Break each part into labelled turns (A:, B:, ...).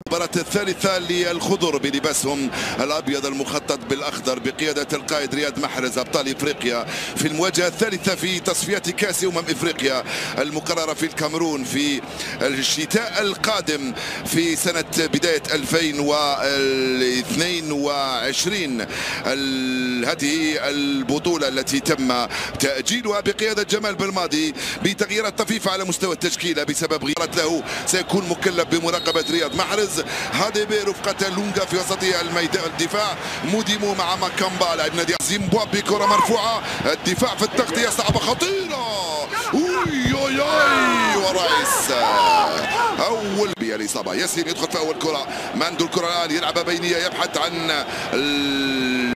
A: المباراة الثالثة للخضر بلباسهم الأبيض المخطط بالأخضر بقيادة القائد رياض محرز أبطال إفريقيا في المواجهة الثالثة في تصفيات كأس إفريقيا المقررة في الكاميرون في الشتاء القادم في سنة بداية 2022. هذه البطولة التي تم تأجيلها بقيادة جمال بالماضي بتغييرات طفيفة على مستوى التشكيلة بسبب غيرت له سيكون مكلف بمراقبة رياض محرز. هذه برفقة لونغا في وسطية الميدان الدفاع، موديمو مع ماكامبا لاعب نادي زيمبابوي. كرة مرفوعة، الدفاع في التغطية صعبة خطيرة، ورايس أول الإصابة. ياسين يدخل في أول كرة، ماندو الكرة الآن يلعب بينية يبحث عن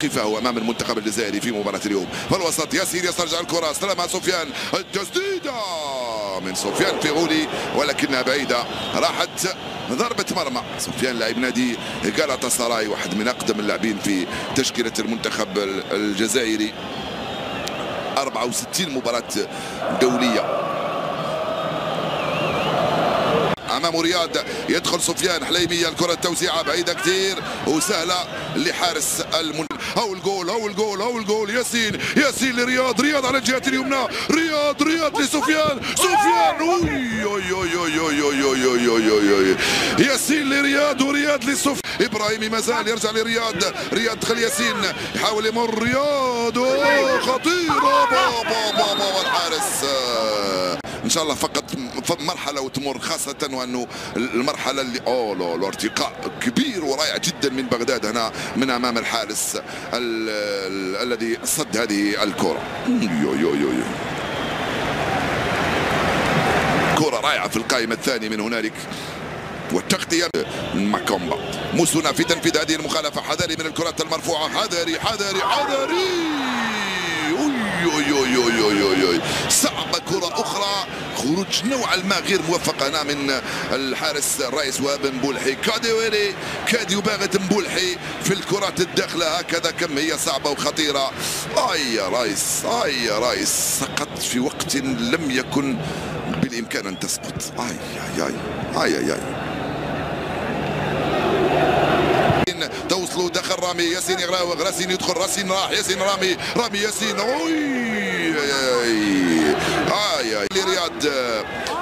A: كيف هو أمام المنتخب الجزائري في مباراة اليوم. في الوسط ياسين يسترجع الكرة، استلمها سفيان، التسديدة من سفيان فيغولي ولكنها بعيدة، راحت ضربة مرمى. سفيان لاعب نادي غالاتا سراي، واحد من أقدم اللاعبين في تشكيلة المنتخب الجزائري، 64 مباراة دولية. امام رياض يدخل سفيان حليميه، الكره التوزيعه بعيده كثير وسهله لحارس او الجول ياسين لرياض، رياض على الجهه اليمنى، رياض لسفيان، ياسين لرياض ورياض لسفيان. ابراهيمي مازال يرجع لرياض، رياض دخل ياسين يحاول يمر، رياض خطيره بابا والحارس ان شاء الله فقط مرحله وتمر، خاصه وانه المرحله اللي ارتقاء كبير ورائع جدا من بغداد هنا من امام الحارس الذي صد هذه الكره. كره رائعه في القائمه الثاني من هنالك، والتغطيه ماكومبا. موسونا في تنفيذ هذه المخالفه، حذري من الكرات المرفوعه، حذري صعبة. كرة أخرى خروج نوعا ما غير موفق هنا من الحارس الرئيس وهاب مبولحي. كاديويري كاد يباغت مبولحي في الكرات الداخلة، هكذا كم هي صعبة وخطيرة. يا رايس سقط في وقت لم يكن بالإمكان أن تسقط. آي توصلوا دخل رامي، ياسين يراوغ، راسين يدخل، راسين راح، ياسين رامي ياسين،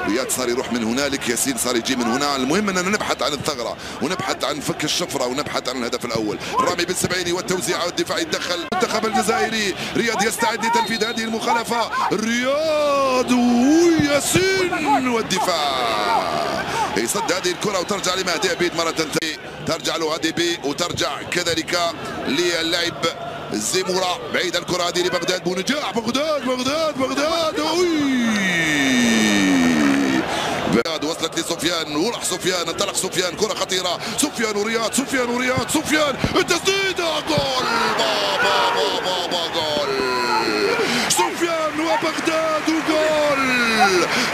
A: رياض صار يروح من هنالك، ياسين صار يجي من هنا. المهم اننا نبحث عن الثغره ونبحث عن فك الشفره ونبحث عن الهدف الاول. رامي بالسبعيني والتوزيع والدفاع يتدخل المنتخب الجزائري، رياض يستعد لتنفيذ هذه المخالفه، رياض وياسين والدفاع يصد هذه الكره وترجع لمهدي عبيد مره ثانيه، ترجع له هادي بي وترجع كذلك للاعب زيمورا. بعيد الكره هذه لبغداد بونجاح، بغداد وصلت لسفيان وراح سفيان، انطلق سفيان، كره خطيره، سفيان ورياض، التسديده، جول بابا جول سفيان وبغداد، وجول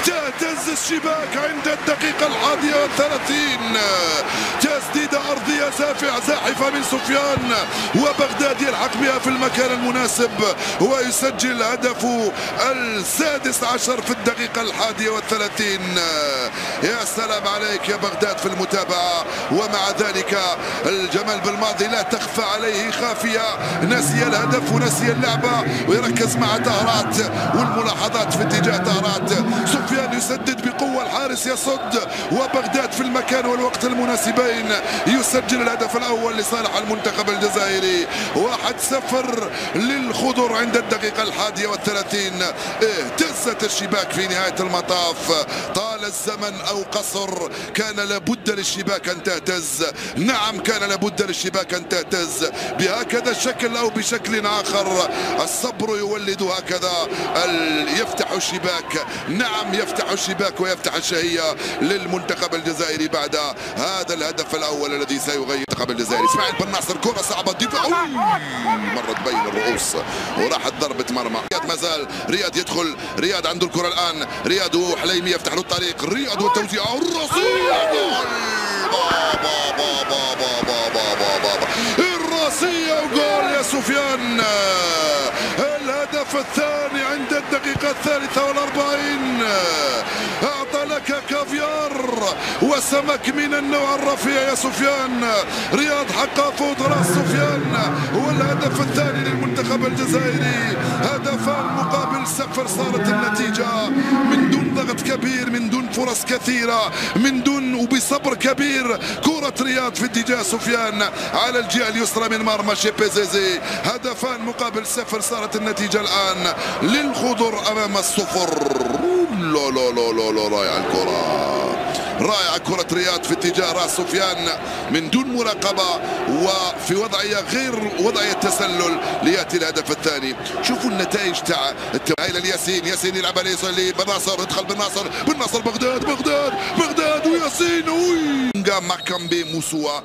A: تهتز الشباك عند الدقيقة 31. تسديدة أرضية زاحفة من سفيان، وبغداد يلحق بها في المكان المناسب ويسجل هدفه السادس عشر في الدقيقة 31. يا سلام عليك يا بغداد في المتابعة، ومع ذلك الجمال بالماضي لا تخفى عليه خافية، نسي الهدف ونسي اللعبة ويركز مع طهرات والملاحظات في اتجاه طهرات. سفيان يسدد بقوة، الحارس يصد، وبغداد في المكان والوقت المناسبين يسجل الهدف الأول لصالح المنتخب الجزائري. 1-0 للخضر عند الدقيقة 31. اهتزت الشباك في نهاية المطاف، طال الزمن أو قصر، كان لابد للشباك أن تهتز. نعم كان لابد للشباك أن تهتز بهكذا الشكل أو بشكل آخر. الصبر يولد هكذا، يفتح الشباك، نعم يفتح الشباك ويفتح الشهية للمنتخب الجزائري بعد هذا الهدف الأول الذي سيغير المنتخب الجزائري. اسماعيل بن ناصر، كرة صعبة، دفاع مرت بين الرؤوس وراحت ضربة مرمى. رياض مازال، رياض يدخل، رياض عنده الكرة الآن، رياض وحليمي يفتح له الطريق، رياض والتوزيع الرصيع، الرصيع وجول يا سفيان. الهدف الثاني عند الدقيقة 43. أعطى لك كافيار وسمك من النوع الرفيع يا سفيان. رياض حقق فوز راس سفيان، هو الهدف الثاني للمنتخب الجزائري. هدفان مقابل صفر صارت النتيجة، من دون ضغط كبير، من دون فرص كثيرة، من دون وبصبر كبير. كرة رياض في اتجاه سفيان على الجهة اليسرى من مرمى شيبيزيزي. هدفان مقابل صفر صارت النتيجة الآن للخضر أمام الصفر. لا لا لا لا لا، رائعة الكرة، رائعة كرة رياض في اتجاه راس سفيان من دون مراقبة وفي وضعية غير وضعية تسلل ليأتي الهدف الثاني. شوفوا النتائج تاع التمايل الياسين. ياسين يلعب على بالناصر، ادخل بالناصر بغداد وياسين ماكامبي موسوا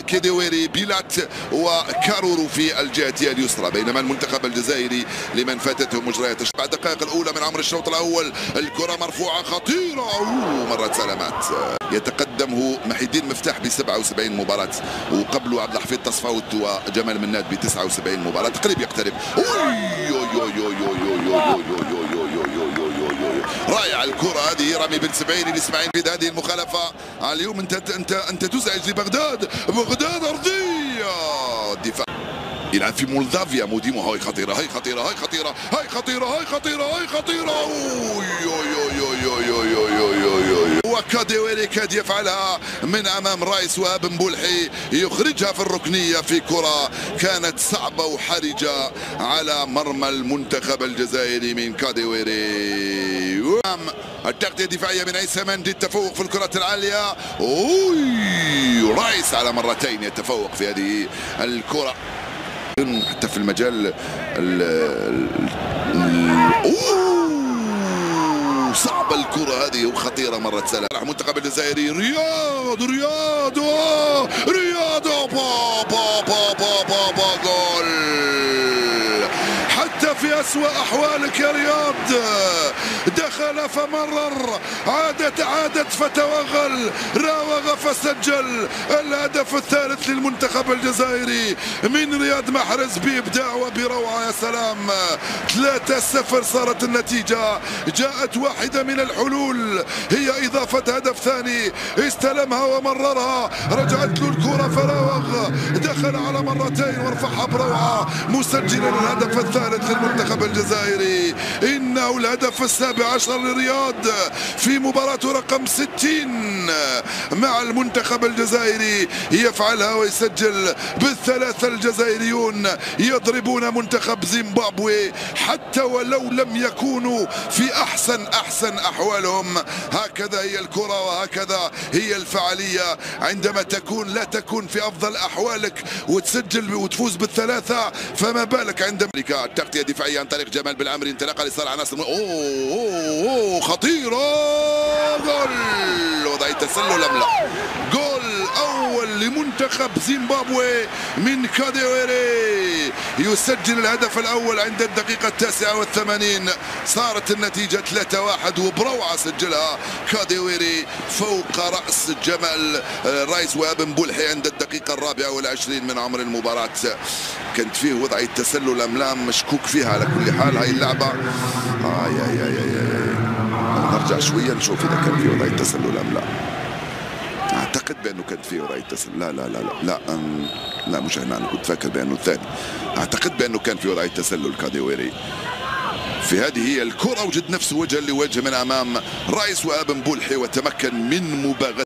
A: كيديويري بيلات وكارورو في الجهة اليسرى. بينما المنتخب الجزائري لمن فاتته مجريات بعد الدقائق الأولى من عمر الشوط الأول الكرة مرفوعة خطيرة مرت سلامات. يتقدم هو محي الدين مفتاح ب 77 مباراة، وقبله عبد الحفيظ تصفاوت وجمال مناد ب 79 مباراة. تقريب يقترب. رائع الكرة هذه، رامي بن سبعين لاسماعيل في هذه المخالفة. اليوم انت تزعج لبغداد، بغداد ارضية. الدفاع يلعب في مولدافيا. موديمو هاي خطيرة، هاي خطيرة، هاي خطيرة، هاي خطيرة، هاي خطيرة، هاي خطيرة. وكاديويري كاد يفعلها من امام رايس وهاب مبولحي، يخرجها في الركنية في كرة كانت صعبة وحرجة على مرمى المنتخب الجزائري من كاديويري. التغطية الدفاعية من عيسى مندي، التفوق في الكرة العالية. رايس على مرتين يتفوق في هذه الكرة حتى في المجال صعبة الكرة هذه وخطيرة مرة سلام. المنتخب الجزائري رياض جول. حتى في أسوأ أحوالك يا رياض دخل فمرر، عادت فتوغل، راوغ فسجل الهدف الثالث للمنتخب الجزائري من رياض محرز بإبداع وبروعة. يا سلام، 3-0 صارت النتيجة. جاءت واحدة من الحلول هي إضافة هدف ثاني، استلمها ومررها، رجعت له الكرة فراوغ، دخل على مرتين ورفعها بروعة مسجلا الهدف الثالث للمنتخب الجزائري. إنه الهدف السابع عشر لرياض في مباراته رقم 60 مع المنتخب الجزائري. يفعلها ويسجل بالثلاثة. الجزائريون يضربون منتخب زيمبابوي حتى ولو لم يكونوا في أحسن أحوالهم. هكذا هي الكرة وهكذا هي الفعالية عندما لا تكون في أفضل أحوالك وتسجل وتفوز بالثلاثة، فما بالك عندما التغطية الدفاعية عن طريق جمال بالعمري، انطلاقة لصالح ناصر. خطيرة، جول. وضعية تسلل أم لا؟ جول أول لمنتخب زيمبابوي من كاديويري، يسجل الهدف الأول عند الدقيقة 89. صارت النتيجة 3-1 وبروعة سجلها كاديويري فوق رأس جمال رايس وهاب مبولحي عند الدقيقة 24 من عمر المباراة. كانت فيه وضعية تسلل أم لا؟ مشكوك فيها. على كل حال هاي اللعبة نرجع شوية نشوف إذا كان فيه وضعية تسلل أم لا. أعتقد بأنه كان فيه وضعية تسلل. لا مش هنا، أنا كنت فاكر بأنه الثاني. أعتقد بأنه كان فيه وضعية تسلل كاديويري في هذه هي الكرة. وجد نفسه وجها لوجه من أمام رايس وهاب مبولحي وتمكن من مباغتة.